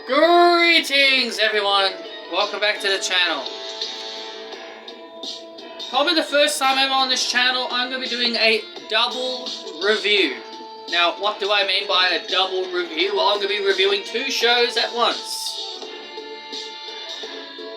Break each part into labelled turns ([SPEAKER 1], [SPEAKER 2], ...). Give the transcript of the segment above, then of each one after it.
[SPEAKER 1] Greetings everyone, welcome back to the channel. Probably the first time ever on this channel, I'm going to be doing a double review. Now, what do I mean by a double review? Well, I'm going to be reviewing two shows at once.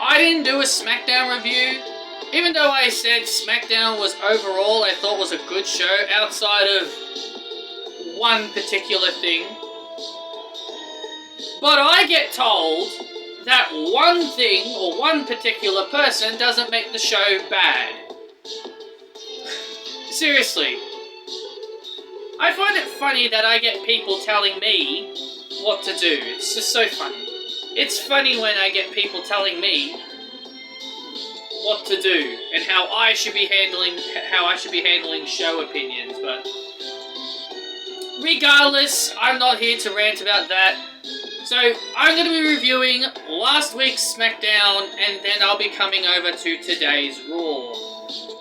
[SPEAKER 1] I didn't do a Smackdown review, even though I said Smackdown was overall, I thought was a good show, outside of one particular thing. But I get told that one thing, or one particular person, doesn't make the show bad. Seriously. I find it funny that I get people telling me what to do. It's just so funny. It's funny when I get people telling me what to do and how I should be handling show opinions, but regardless, I'm not here to rant about that. So, I'm going to be reviewing last week's Smackdown, and then I'll be coming over to today's Raw.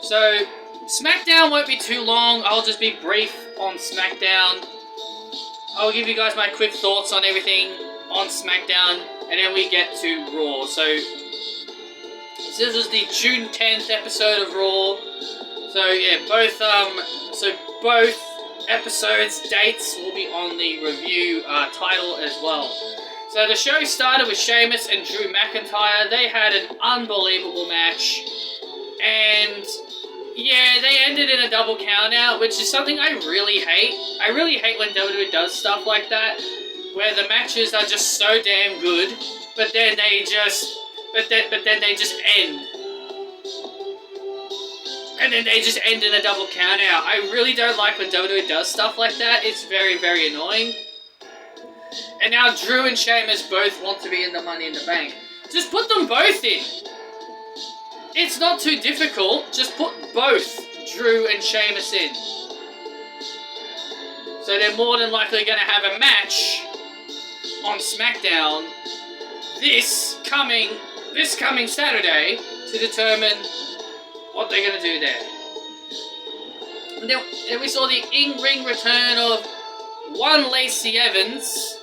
[SPEAKER 1] So, Smackdown won't be too long, I'll just be brief on Smackdown. I'll give you guys my quick thoughts on everything on Smackdown, and then we get to Raw. So this was the June 10th episode of Raw. So yeah, both episodes' dates will be on the review title as well. So the show started with Sheamus and Drew McIntyre. They had an unbelievable match, and yeah, they ended in a double countout, which is something I really hate. I really hate when WWE does stuff like that, where the matches are just so damn good, but then they just end. And then they just end in a double countout. I really don't like when WWE does stuff like that. It's very, very annoying. And now Drew and Sheamus both want to be in the Money in the Bank. Just put them both in. It's not too difficult. Just put both Drew and Sheamus in. So they're more than likely going to have a match on SmackDown this coming Saturday to determine what they're going to do there. And then we saw the in-ring return of one Lacey Evans.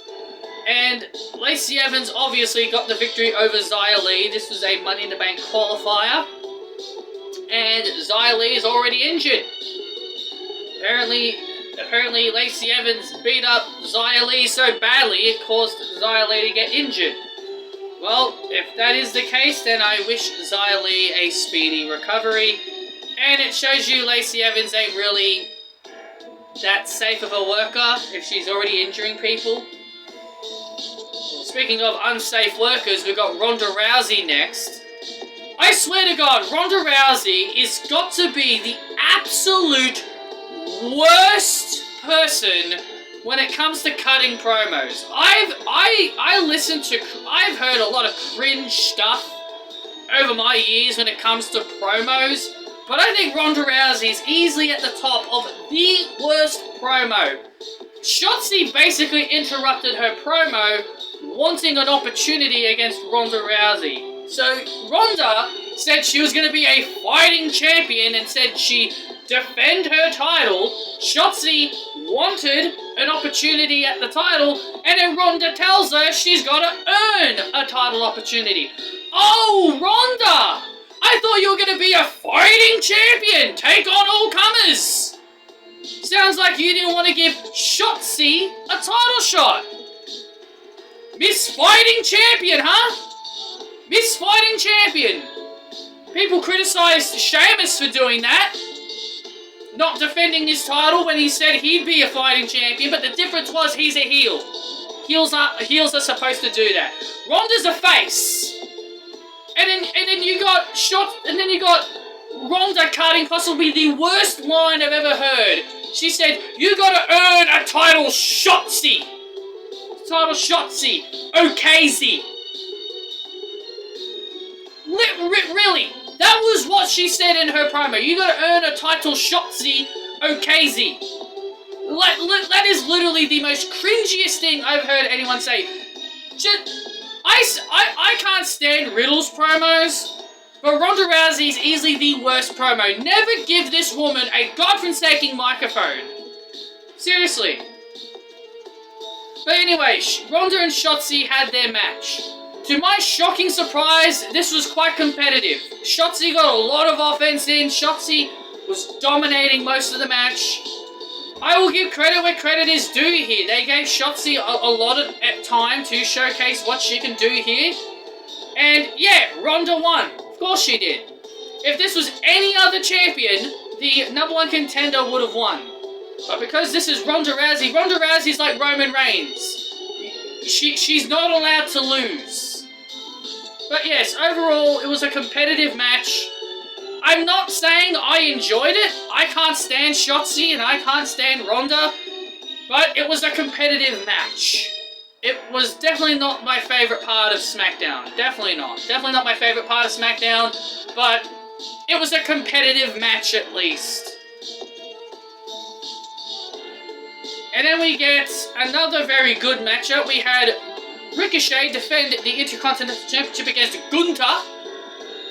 [SPEAKER 1] And Lacey Evans obviously got the victory over Xia Li. This was a Money in the Bank qualifier. And Xia Li is already injured. Apparently Lacey Evans beat up Xia Li so badly it caused Xia Li to get injured. Well, if that is the case, then I wish Xia Li a speedy recovery. And it shows you Lacey Evans ain't really that safe of a worker if she's already injuring people. Speaking of unsafe workers, we've got Ronda Rousey next. I swear to God, Ronda Rousey is got to be the absolute worst person when it comes to cutting promos. I've heard a lot of cringe stuff over my years when it comes to promos, but I think Ronda Rousey is easily at the top of the worst promo. Shotzi basically interrupted her promo wanting an opportunity against Ronda Rousey. So Ronda said she was going to be a fighting champion and said she'd defend her title. Shotzi wanted an opportunity at the title, and then Ronda tells her she's got to earn a title opportunity. Oh, Ronda! I thought you were going to be a fighting champion! Take on all comers! Sounds like you didn't want to give Shotzi a title shot. Miss Fighting Champion, huh? Miss Fighting Champion. People criticised Sheamus for doing that. Not defending his title when he said he'd be a fighting champion, but the difference was he's a heel. Heels are supposed to do that. Ronda's a face. And then you got Ronda cutting possibly the worst line I've ever heard. She said, "You gotta earn a title Shotzi." Title Shotzi. Okayzy. Really? That was what she said in her promo. You gotta earn a title Shotzi Okayzy. That is literally the most cringiest thing I've heard anyone say. I can't stand Riddle's promos, but Ronda Rousey's easily the worst promo. Never give this woman a godforsaken microphone. Seriously. But anyway, Ronda and Shotzi had their match. To my shocking surprise, this was quite competitive. Shotzi got a lot of offense in. Shotzi was dominating most of the match. I will give credit where credit is due here. They gave Shotzi a lot of time to showcase what she can do here. And yeah, Ronda won. Of course she did. If this was any other champion, the #1 contender would have won. But because this is Ronda Rousey's like Roman Reigns. She's not allowed to lose. But yes, overall, it was a competitive match. I'm not saying I enjoyed it. I can't stand Shotzi and I can't stand Ronda. But it was a competitive match. It was definitely not my favourite part of Smackdown. Definitely not. Definitely not my favourite part of Smackdown. But it was a competitive match at least. And then we get another very good matchup. We had Ricochet defend the Intercontinental Championship against Gunta.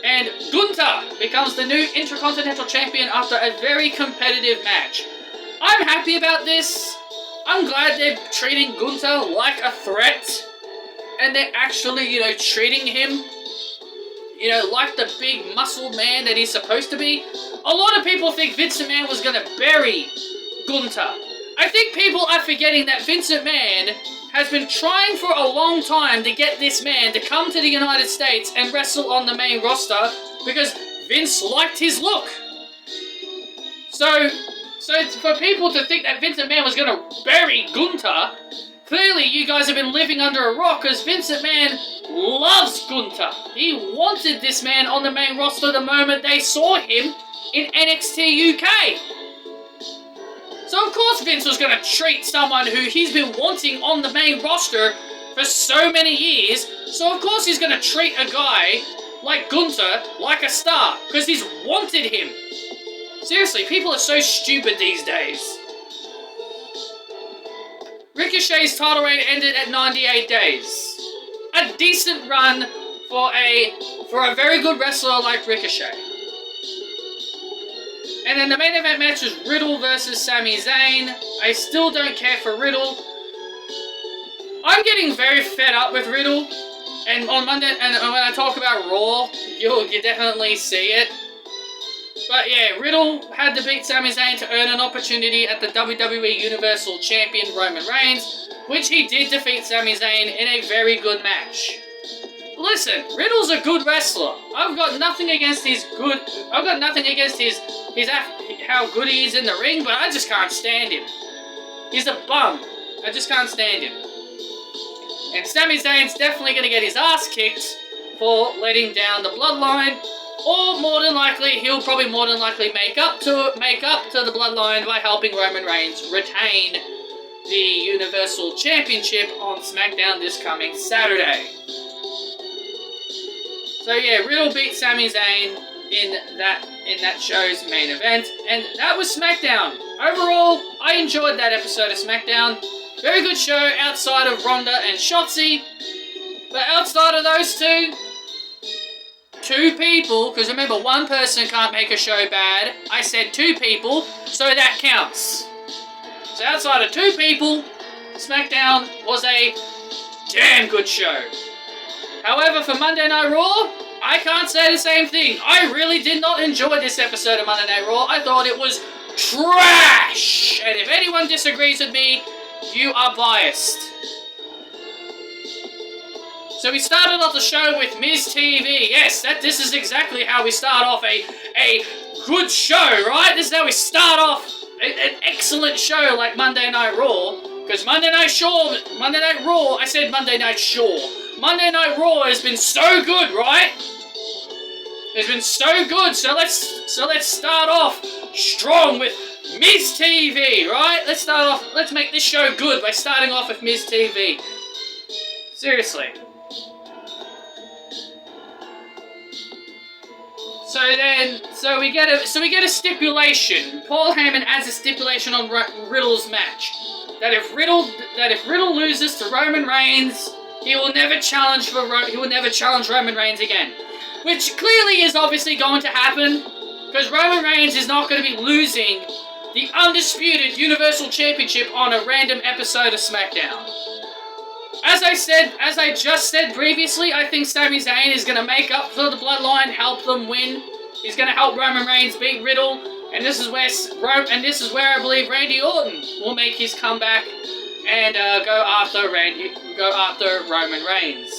[SPEAKER 1] And Gunta becomes the new Intercontinental Champion after a very competitive match. I'm happy about this. I'm glad they're treating Gunta like a threat. And they're actually, treating him, like the big muscle man that he's supposed to be. A lot of people think Vince McMahon was going to bury Gunta. I think people are forgetting that Vince McMahon has been trying for a long time to get this man to come to the United States and wrestle on the main roster because Vince liked his look. So for people to think that Vince McMahon was going to bury Gunta, clearly you guys have been living under a rock because Vince McMahon loves Gunta. He wanted this man on the main roster the moment they saw him in NXT UK. So of course Vince was going to treat someone who he's been wanting on the main roster for so many years. So of course he's going to treat a guy like Gunta like a star because he's wanted him. Seriously, people are so stupid these days. Ricochet's title reign ended at 98 days. A decent run for a very good wrestler like Ricochet. And then the main event match was Riddle versus Sami Zayn. I still don't care for Riddle. I'm getting very fed up with Riddle. And on Monday, and when I talk about Raw, you'll definitely see it. But yeah, Riddle had to beat Sami Zayn to earn an opportunity at the WWE Universal Champion Roman Reigns, which he did defeat Sami Zayn in a very good match. Listen, Riddle's a good wrestler. I've got nothing against his how good he is in the ring, but I just can't stand him. He's a bum. I just can't stand him. And Sami Zayn's definitely going to get his ass kicked for letting down the Bloodline, or he'll probably more than likely make up to the Bloodline by helping Roman Reigns retain the Universal Championship on Smackdown this coming Saturday. So yeah, Riddle beat Sami Zayn in that show's main event, and that was Smackdown. Overall, I enjoyed that episode of Smackdown. Very good show outside of Ronda and Shotzi, but outside of those two people, because remember, one person can't make a show bad. I said two people, so that counts. So outside of two people, Smackdown was a damn good show. However, for Monday Night Raw, I can't say the same thing. I really did not enjoy this episode of Monday Night Raw. I thought it was trash. And if anyone disagrees with me, you are biased. So we started off the show with Miz TV. Yes, this is exactly how we start off a good show, right? This is how we start off an excellent show like Monday Night Raw. Because Monday Night Raw has been so good, right? It's been so good, so let's start off strong with Miz TV, right? Let's make this show good by starting off with Miz TV. Seriously. So we get a stipulation. Paul Heyman adds a stipulation on Riddle's match that if Riddle loses to Roman Reigns, he will never challenge Roman Reigns again, which clearly is obviously going to happen because Roman Reigns is not going to be losing the undisputed Universal Championship on a random episode of SmackDown. As I just said previously, I think Sami Zayn is going to make up for the Bloodline, help them win. He's going to help Roman Reigns beat Riddle, and this is where I believe Randy Orton will make his comeback and go after Roman Reigns.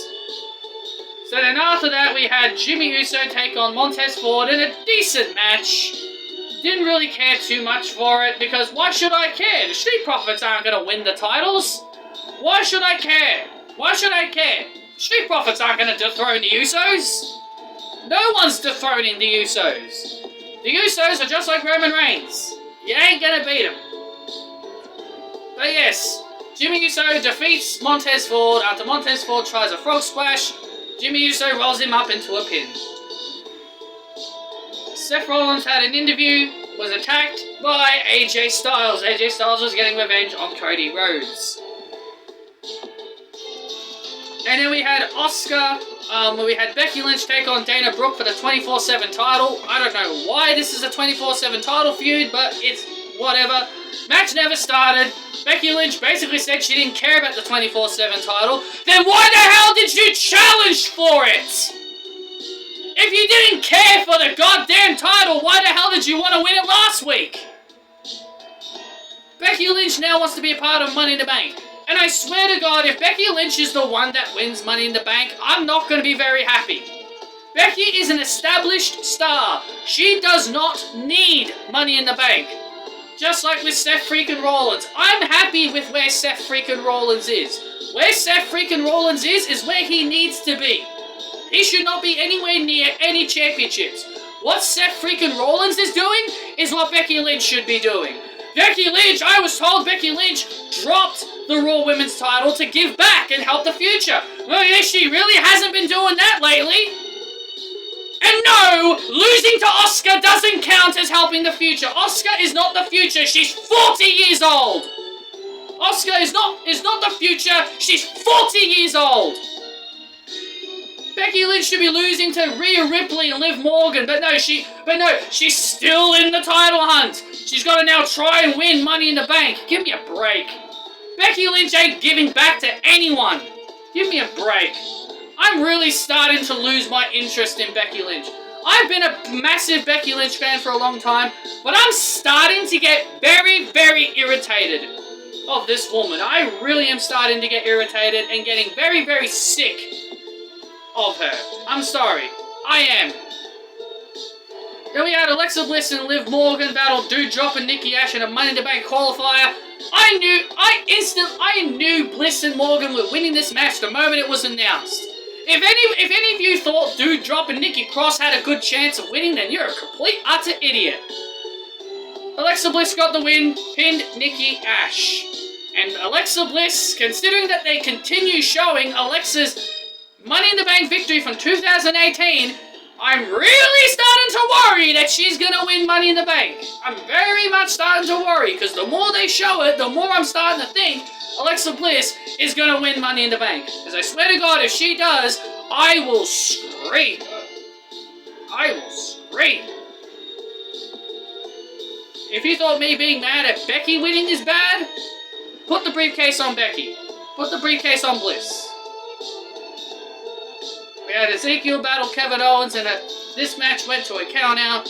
[SPEAKER 1] So then after that, we had Jimmy Uso take on Montez Ford in a decent match. Didn't really care too much for it, because why should I care? The Street Profits aren't going to win the titles. Why should I care? Why should I care? Street Profits aren't going to dethrone the Usos. No one's dethroning the Usos. The Usos are just like Roman Reigns. You ain't going to beat them. But yes, Jimmy Uso defeats Montez Ford after Montez Ford tries a frog splash. Jimmy Uso rolls him up into a pin. Seth Rollins had an interview, was attacked by AJ Styles. AJ Styles was getting revenge on Cody Rhodes. And then we had where we had Becky Lynch take on Dana Brooke for the 24/7 title. I don't know why this is a 24/7 title feud, but it's whatever. Match never started. Becky Lynch basically said she didn't care about the 24/7 title. Then why the hell did you challenge for it? If you didn't care for the goddamn title, why the hell did you want to win it last week? Becky Lynch now wants to be a part of Money in the Bank. And I swear to God, if Becky Lynch is the one that wins Money in the Bank, I'm not going to be very happy. Becky is an established star. She does not need Money in the Bank. Just like with Seth freaking Rollins. I'm happy with where Seth freaking Rollins is. Where Seth freaking Rollins is where he needs to be. He should not be anywhere near any championships. What Seth freaking Rollins is doing is what Becky Lynch should be doing. Becky Lynch, I was told Becky Lynch dropped the Raw Women's title to give back and help the future. Well, yeah, she really hasn't been doing that lately. And no, losing to Asuka doesn't count as helping the future. Asuka is not the future. She's 40 years old. Asuka is not the future. She's 40 years old. Becky Lynch should be losing to Rhea Ripley and Liv Morgan, but no, she's still in the title hunt. She's got to now try and win Money in the Bank. Give me a break. Becky Lynch ain't giving back to anyone. Give me a break. I'm really starting to lose my interest in Becky Lynch. I've been a massive Becky Lynch fan for a long time, but I'm starting to get very, very irritated of this woman. I really am starting to get irritated and getting very, very sick of her. I'm sorry. I am. Then we had Alexa Bliss and Liv Morgan battle Doudrop and Nikki Ash in a Money in the Bank qualifier. I knew Bliss and Morgan were winning this match the moment it was announced. If any of you thought Doudrop and Nikki Cross had a good chance of winning, then you're a complete utter idiot. Alexa Bliss got the win, pinned Nikki Ash. And Alexa Bliss, considering that they continue showing Alexa's Money in the Bank victory from 2018, I'm really starting to worry that she's going to win Money in the Bank. I'm very much starting to worry, because the more they show it, the more I'm starting to think Alexa Bliss is going to win Money in the Bank. Because I swear to God, if she does, I will scream. I will scream. If you thought me being mad at Becky winning is bad, put the briefcase on Becky. Put the briefcase on Bliss. We had Ezekiel battle Kevin Owens, and this match went to a count-out,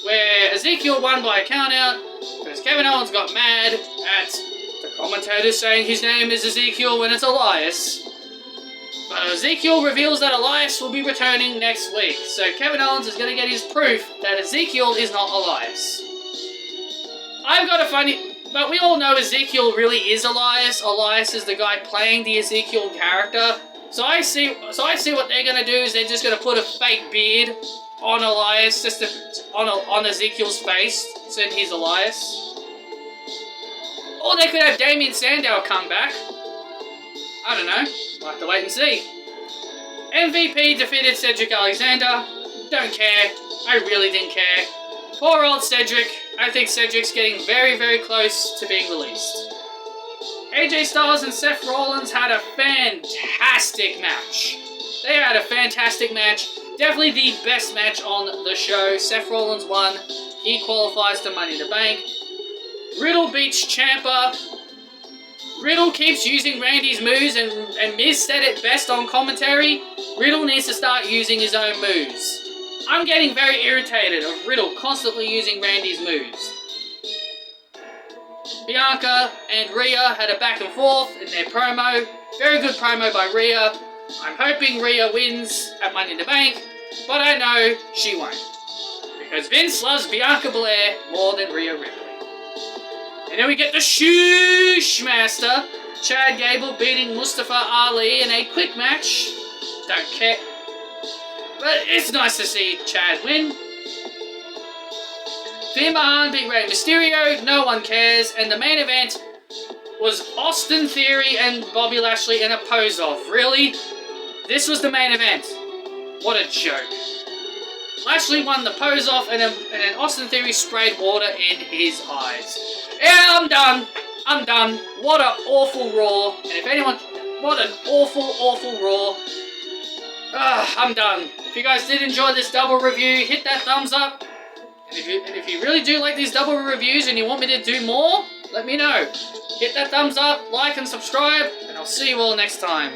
[SPEAKER 1] where Ezekiel won by a count-out, because Kevin Owens got mad at the commentators saying his name is Ezekiel when it's Elias. But Ezekiel reveals that Elias will be returning next week, so Kevin Owens is going to get his proof that Ezekiel is not Elias. I've got a funny... But we all know Ezekiel really is Elias. Elias is the guy playing the Ezekiel character. So I see what they're going to do is they're just going to put a fake beard on Elias, just on Ezekiel's face, saying he's Elias. Or they could have Damien Sandow come back. I don't know. We'll have to wait and see. MVP defeated Cedric Alexander. Don't care. I really didn't care. Poor old Cedric. I think Cedric's getting very, very close to being released. AJ Styles and Seth Rollins had a fantastic match. They had a fantastic match. Definitely the best match on the show. Seth Rollins won. He qualifies to Money in the Bank. Riddle beats Ciampa. Riddle keeps using Randy's moves, and Miz said it best on commentary. Riddle needs to start using his own moves. I'm getting very irritated of Riddle constantly using Randy's moves. Bianca and Rhea had a back and forth in their promo. Very good promo by Rhea. I'm hoping Rhea wins at Money in the Bank, but I know she won't. Because Vince loves Bianca Belair more than Rhea Ripley. And then we get the Shoosh Master, Chad Gable beating Mustafa Ali in a quick match. Don't care. But it's nice to see Chad win. Finn Balor beat Rey Mysterio, no one cares, and the main event was Austin Theory and Bobby Lashley in a pose-off. Really? This was the main event. What a joke. Lashley won the pose-off, and then Austin Theory sprayed water in his eyes. Yeah, I'm done. I'm done. What an awful Raw. And if anyone... What an awful, awful Raw. I'm done. If you guys did enjoy this double review, hit that thumbs up. And if you really do like these double reviews and you want me to do more, let me know. Hit that thumbs up, like and subscribe, and I'll see you all next time.